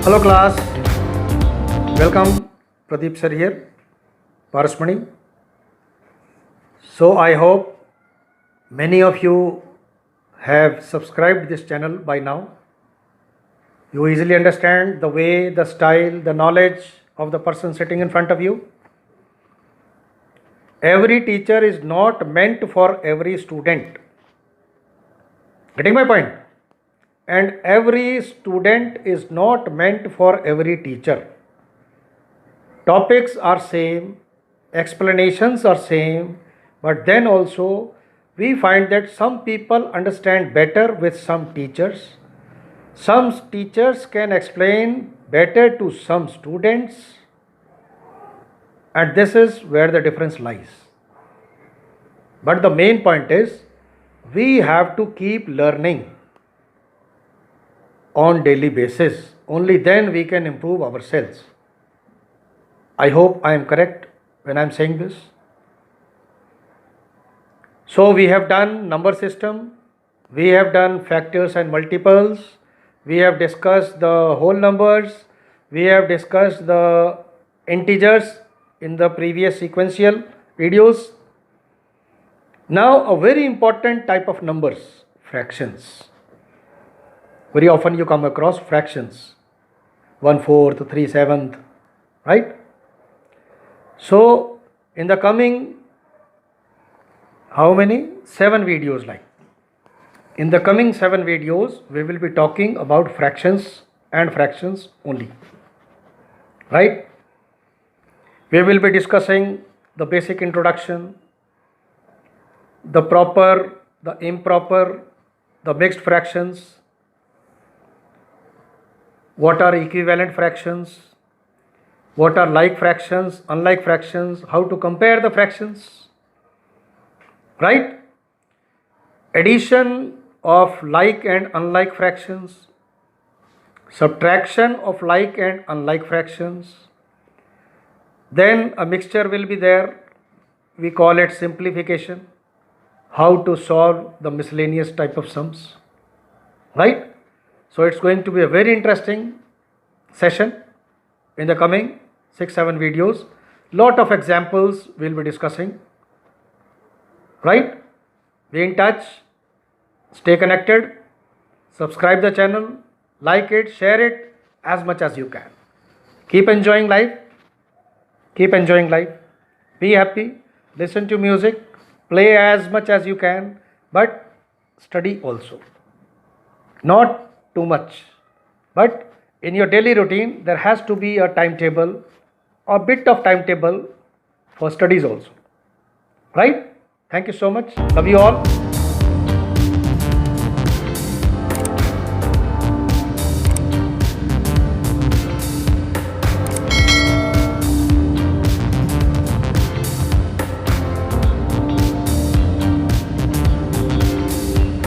Hello class, welcome. Pradeep sir here, Parasmani. So I hope many of you have subscribed this channel by now. You easily understand the way, the style, the knowledge of the person sitting in front of you. Every teacher is not meant for every student. Getting my point? And every student is not meant for every teacher. Topics are same, explanations are same, but then also we find that some people understand better with some teachers. Some teachers can explain better to some students, and this is where the difference lies. But the main point is we have to keep learning on daily basis. Only then we can improve ourselves. I hope I am correct when I am saying this. So we have done number system, we have done factors and multiples, we have discussed the whole numbers, we have discussed the integers in the previous sequential videos. Now a very important type of numbers, fractions. Very often you come across fractions, 1/4, 3/7, right? So in the coming, how many? 7 videos like. In the coming 7 videos, we will be talking about fractions and fractions only, right? We will be discussing the basic introduction, the proper, the improper, the mixed fractions, what are equivalent fractions, what are like fractions, unlike fractions, how to compare the fractions, right? Addition of like and unlike fractions, subtraction of like and unlike fractions, then a mixture will be there, we call it simplification, how to solve the miscellaneous type of sums, right? So it's going to be a very interesting session in the coming 6-7 videos. Lot of examples we'll be discussing, right? Be in touch, stay connected, subscribe the channel, like it, share it as much as you can. Keep enjoying life, be happy, listen to music, play as much as you can, but study also. Not too much, but in your daily routine there has to be a timetable, a bit of timetable for studies also, right? Thank you so much, love you all.